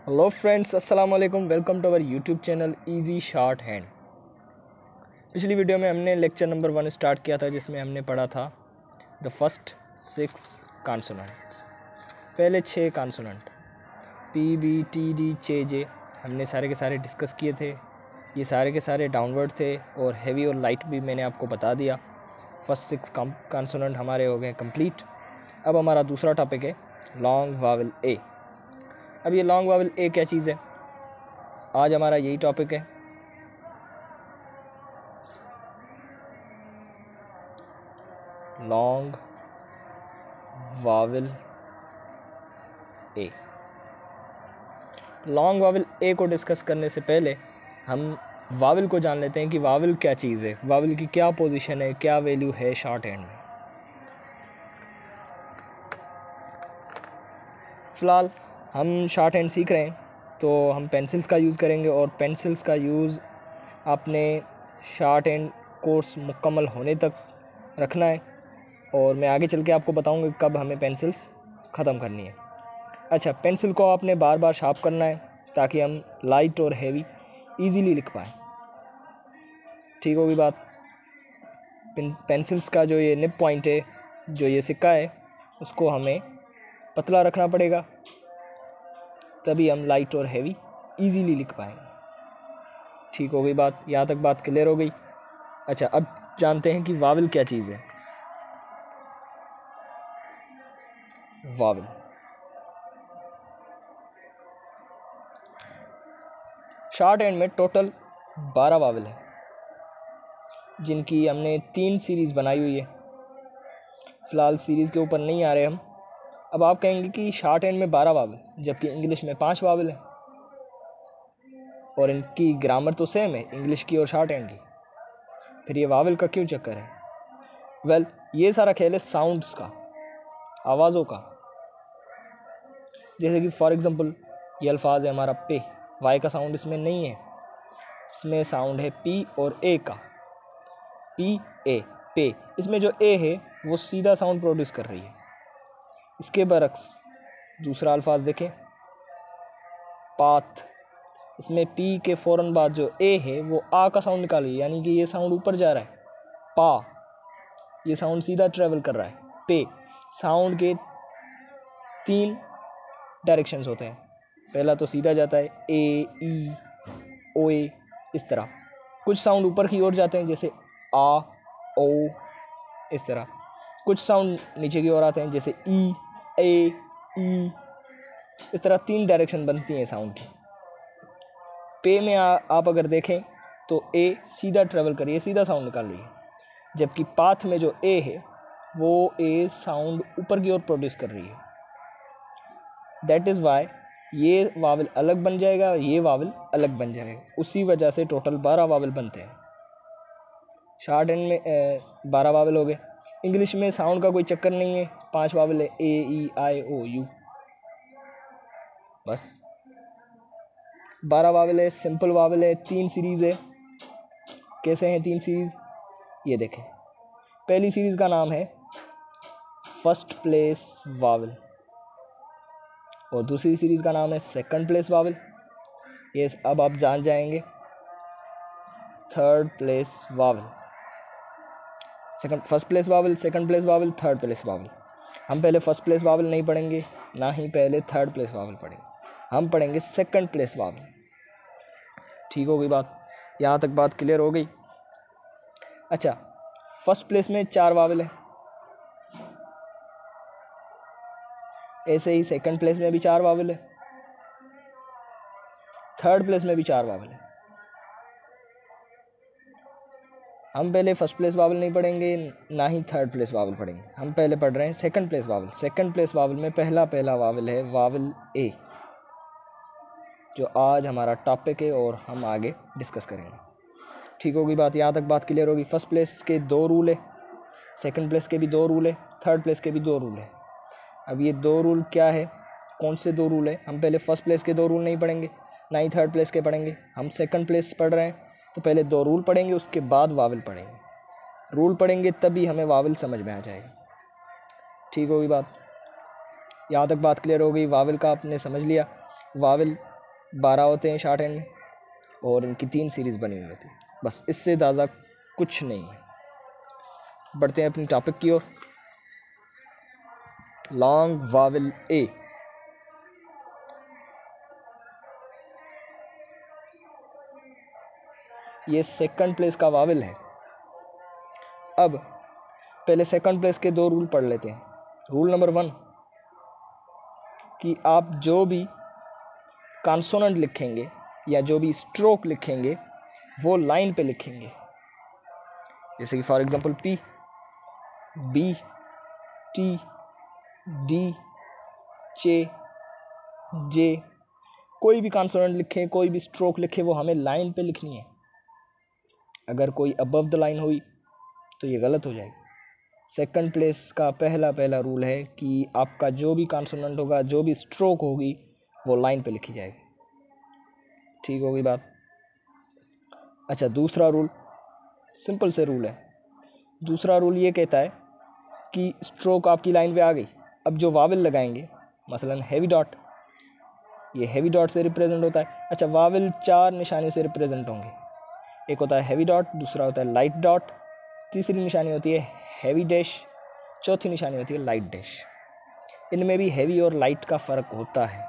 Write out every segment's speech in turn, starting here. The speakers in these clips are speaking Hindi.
हेलो फ्रेंड्स, अस्सलाम वालेकुम। Welcome to our YouTube channel easy short hand. पिछली वीडियो में हमने लेक्चर नंबर 1 स्टार्ट किया था, जिसमें हमने पढ़ा था द फर्स्ट 6 कॉन्सोनेंट्स। पहले 6 consonant P B T D chay J हमने सारे के सारे डिस्कस किए थे। ये सारे के सारे डाउनवर्ड थे और हैवी और लाइट भी मैंने आपको बता दिया। फर्स्ट 6 कॉन्सोनेंट हमारे हो गए कंप्लीट। अब हमारा दूसरा टॉपिक है लॉन्ग वावल ए। अब ये लॉन्ग वावल ए क्या चीज़ है, आज हमारा यही टॉपिक है। लॉन्ग वावल ए। लॉन्ग वावल ए को डिस्कस करने से पहले हम वावल को जान लेते हैं कि वावल क्या चीज़ है, वावल की क्या पोजीशन है, क्या वैल्यू है शॉर्ट हैंड में। फ़िलहाल हम शॉर्ट हैंड सीख रहे हैं तो हम पेंसिल्स का यूज़ करेंगे, और पेंसिल्स का यूज़ आपने शॉर्ट हैंड कोर्स मुकम्मल होने तक रखना है, और मैं आगे चल के आपको बताऊंगा कब हमें पेंसिल्स ख़त्म करनी है। अच्छा, पेंसिल को आपने बार बार शार्प करना है ताकि हम लाइट और हैवी इजीली लिख पाएँ। ठीक होगी बात। पेंसिल्स का जो ये निप पॉइंट है, जो ये सिक्का है, उसको हमें पतला रखना पड़ेगा, तभी हम लाइट और हैवी इजीली लिख पाएंगे। ठीक हो गई बात, यहाँ तक बात क्लियर हो गई। अच्छा, अब जानते हैं कि वावल क्या चीज़ है। वावल शॉर्ट हैंड में टोटल 12 वावल है, जिनकी हमने 3 सीरीज़ बनाई हुई है। फ़िलहाल सीरीज़ के ऊपर नहीं आ रहे हम। अब आप कहेंगे कि शॉर्ट हैंड में 12 वावल, जबकि इंग्लिश में 5 वावल है, और इनकी ग्रामर तो सेम है, इंग्लिश की और शॉर्ट हैंड की। फिर ये वावल का क्यों चक्कर है? वेल, ये सारा खेल है साउंड्स का, आवाज़ों का। जैसे कि फॉर एग्ज़ाम्पल ये अल्फाज है हमारा पे, वाई का साउंड इसमें नहीं है, इसमें साउंड है पी और ए का। पी ए, पे। इसमें जो ए है वो सीधा साउंड प्रोड्यूस कर रही है। इसके बरक्स दूसरा अल्फाज देखें, पाथ। इसमें पी के फ़ौरन बाद जो ए है वो आ का साउंड निकाल रही है, यानी कि ये साउंड ऊपर जा रहा है। पा, ये साउंड सीधा ट्रेवल कर रहा है। पे, साउंड के 3 डायरेक्शंस होते हैं। पहला तो सीधा जाता है ए, ई, ओ, ए, इस तरह। कुछ साउंड ऊपर की ओर जाते हैं, जैसे आ, ओ, इस तरह। कुछ साउंड नीचे की ओर आते हैं, जैसे ई, ए, ई। इस तरह 3 डायरेक्शन बनती हैं साउंड की। पे में आप अगर देखें तो ए सीधा ट्रेवल कर रही है, सीधा साउंड निकाल रही है, जबकि पाथ में जो ए है वो ए साउंड ऊपर की ओर प्रोड्यूस कर रही है। दैट इज़ वाई ये वावल अलग बन जाएगा और ये वावल अलग बन जाएगा। उसी वजह से टोटल 12 वावल बनते हैं। शॉर्ट हैंड में 12 वावल हो गए। इंग्लिश में साउंड का कोई चक्कर नहीं है, 5 वावल है, ए, ई, आई, ओ, यू, बस 12 वावल है। सिंपल वावल है, 3 सीरीज़ है। कैसे हैं 3 सीरीज़, ये देखें। पहली सीरीज़ का नाम है फर्स्ट प्लेस वावल, और दूसरी सीरीज़ का नाम है सेकंड प्लेस वावल। ये अब आप जान जाएंगे third place vowel. First place vowel, second place vowel, third place vowel. हम पहले फर्स्ट प्लेस वावल नहीं पढ़ेंगे, ना ही पहले थर्ड प्लेस वावल पढ़ेंगे, हम पढ़ेंगे सेकंड प्लेस वावल। ठीक हो गई बात, यहाँ तक बात क्लियर हो गई। अच्छा, फर्स्ट प्लेस में 4 वावल है, ऐसे ही सेकंड प्लेस में भी 4 वावल है, थर्ड प्लेस में भी 4 वावल है। हम पहले फर्स्ट प्लेस वावल नहीं पढ़ेंगे, ना ही थर्ड प्लेस वावल पढ़ेंगे, हम पहले पढ़ रहे हैं second place vowel. Second place vowel में पहला वावल है वावल ए, जो आज हमारा टॉपिक है और हम आगे डिस्कस करेंगे। ठीक होगी बात, यहाँ तक बात क्लियर होगी। फर्स्ट प्लेस के 2 रूल है, सेकंड प्लेस के भी 2 रूल है, थर्ड प्लेस के भी 2 रूल है। अब ये 2 रूल क्या है, कौन से 2 रूल है? हम पहले फर्स्ट प्लेस के 2 रूल नहीं पढ़ेंगे, ना ही थर्ड प्लेस के पढ़ेंगे। हम सेकंड प्लेस पढ़ रहे हैं तो पहले 2 रूल पढ़ेंगे, उसके बाद वावल पढ़ेंगे। रूल पढ़ेंगे तभी हमें वावल समझ में आ जाएगा। ठीक होगी बात, यहाँ तक बात क्लियर हो गई। वावल का आपने समझ लिया। वावल 12 होते हैं शॉर्ट हैंड में और इनकी 3 सीरीज़ बनी हुई होती है, बस इससे ज़्यादा कुछ नहीं है। बढ़ते हैं अपनी टॉपिक की ओर। लॉन्ग वावल ए। ये सेकंड प्लेस का वावल है। अब पहले सेकंड प्लेस के 2 रूल पढ़ लेते हैं। रूल नंबर 1 कि आप जो भी कॉन्सोनेंट लिखेंगे या जो भी स्ट्रोक लिखेंगे वो लाइन पे लिखेंगे। जैसे कि for example P, B, T, D, chay, J, कोई भी कॉन्सोनेंट लिखें, कोई भी स्ट्रोक लिखे, वो हमें लाइन पे लिखनी है। अगर कोई अबव द लाइन हुई तो ये गलत हो जाएगी। सेकंड प्लेस का पहला रूल है कि आपका जो भी कॉन्सोनेंट होगा, जो भी स्ट्रोक होगी, वो लाइन पे लिखी जाएगी। ठीक होगी बात। अच्छा, दूसरा रूल सिंपल से रूल है। दूसरा रूल ये कहता है कि स्ट्रोक आपकी लाइन पे आ गई, अब जो वावल लगाएंगे, मसलन हैवी डॉट, ये हैवी डॉट से रिप्रेजेंट होता है। अच्छा, वावल 4 निशानी से रिप्रेजेंट होंगे। एक होता है हैवी डॉट, दूसरा होता है लाइट डॉट, तीसरी निशानी होती है हैवी डैश, चौथी निशानी होती है लाइट डैश। इनमें भी हैवी और लाइट का फ़र्क होता है।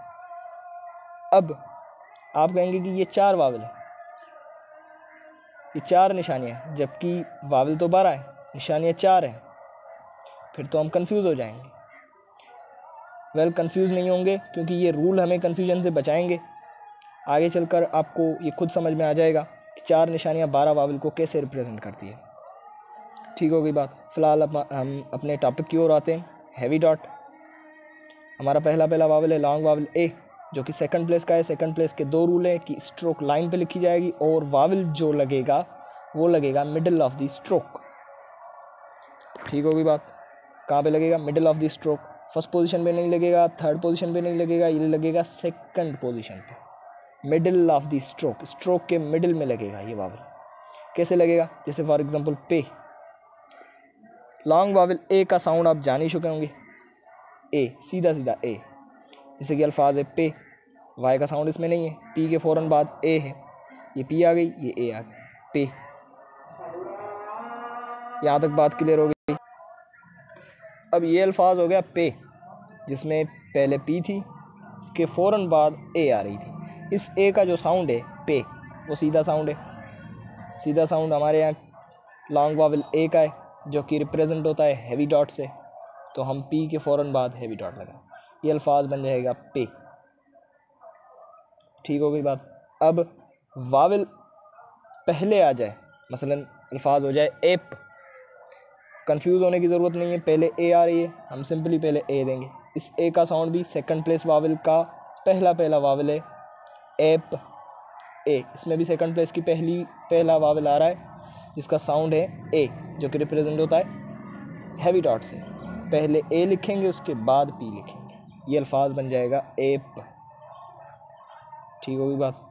अब आप कहेंगे कि ये 4 वावल है, ये 4 निशानियाँ, जबकि वावल तो 12 है, निशानियाँ 4 हैं, फिर तो हम कंफ्यूज हो जाएंगे। वेल, कंफ्यूज नहीं होंगे क्योंकि ये रूल हमें कन्फ्यूजन से बचाएंगे। आगे चलकर आपको ये खुद समझ में आ जाएगा कि 4 निशानियाँ 12 वावल को कैसे रिप्रेजेंट करती है। ठीक हो गई बात। फ़िलहाल हम अपने टॉपिक की ओर आते हैं। हैवी डॉट हमारा पहला वावल है लॉन्ग वावल ए, जो कि सेकंड प्लेस का है। सेकंड प्लेस के 2 रूल हैं कि स्ट्रोक लाइन पे लिखी जाएगी और वावल जो लगेगा वो लगेगा मिडिल ऑफ द स्ट्रोक। ठीक होगी बात। कहाँ पे लगेगा? Middle of the stroke. First position पे नहीं लगेगा, थर्ड पोजीशन पे नहीं लगेगा, ये लगेगा सेकंड पोजीशन पे, middle of the stroke, stroke के मिडिल में लगेगा ये वावल। कैसे लगेगा? जैसे फॉर एग्जांपल पे, लॉन्ग वावल ए का साउंड आप जान ही चुके होंगे, ए, सीधा सीधा ए। जैसे कि अल्फाज है पे, वाई का साउंड इसमें नहीं है, पी के फ़ौरन बाद ए है, ये पी आ गई, ये ए आ गई, पे। यहाँ तक बात क्लियर हो गई। अब ये अल्फाज हो गया पे, जिसमें पहले पी थी, इसके फ़ौरन बाद ए आ रही थी। इस ए का जो साउंड है पे, वो सीधा साउंड है। सीधा साउंड हमारे यहाँ लॉन्ग वावल ए का है, जो कि रिप्रेजेंट होता है हैवी डॉट से, तो हम पी के फ़ौरन बाद हैवी डॉट लगाएं, ये अल्फाज बन जाएगा पे। ठीक हो गई बात। अब वावल पहले आ जाए, मसलन अल्फाज हो जाए एप, कंफ्यूज होने की ज़रूरत नहीं है, पहले ए आ रही है, हम सिंपली पहले ए देंगे। इस ए का साउंड भी सेकंड प्लेस वावल का पहला वावल है एप ए, इसमें भी सेकंड प्लेस की पहला वावल आ रहा है जिसका साउंड है ए, जो कि रिप्रेजेंट होता है हैवी डॉट से। पहले ए लिखेंगे, उसके बाद पी लिखेंगे, ये अल्फाज बन जाएगा एप। ठीक होगी बात।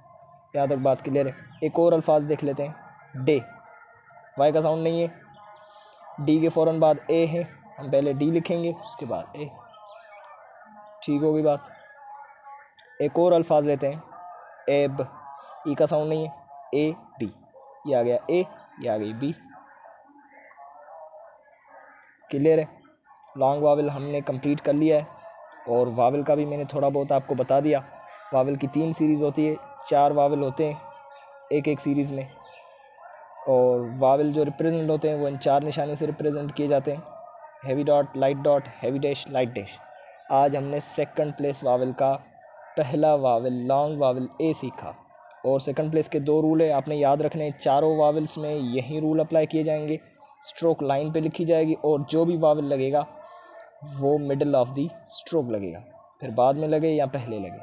यहाँ तक बात क्लियर है। एक और अल्फाज देख लेते हैं, डे, वाई का साउंड नहीं है, डी के फ़ौरन बाद ए है, हम पहले डी लिखेंगे उसके बाद ए। ठीक होगी बात। एक और अल्फाज लेते हैं, एब, ई का साउंड नहीं है, ए बी, ये आ गया ए, ये आ गई बी। क्लियर है। लॉन्ग वावल हमने कंप्लीट कर लिया है, और वावल का भी मैंने थोड़ा बहुत आपको बता दिया। वावल की 3 सीरीज़ होती है, 4 वावल होते हैं एक सीरीज़ में, और वावल जो रिप्रेजेंट होते हैं वो इन 4 निशानी से रिप्रेजेंट किए जाते हैं, heavy dot, light dot, heavy dash, light dash. आज हमने सेकंड प्लेस वावल का पहला वावल लॉन्ग वावल ए सीखा, और सेकंड प्लेस के 2 रूल है, आपने याद रखने। चारों वावल्स में यही रूल अप्लाई किए जाएंगे, स्ट्रोक लाइन पे लिखी जाएगी, और जो भी वावल लगेगा वो मिडिल ऑफ दी स्ट्रोक लगेगा, फिर बाद में लगे या पहले लगे,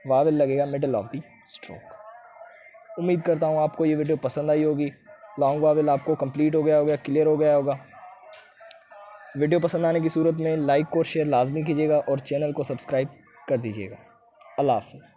वावल लगेगा मिडिल ऑफ दी स्ट्रोक। उम्मीद करता हूँ आपको ये वीडियो पसंद आई होगी। लॉन्ग वावल आपको कंप्लीट हो गया होगा, क्लियर हो गया होगा। वीडियो पसंद आने की सूरत में लाइक और शेयर लाजमी कीजिएगा, और चैनल को सब्सक्राइब कर दीजिएगा। अल्लाह हाफ़िज़।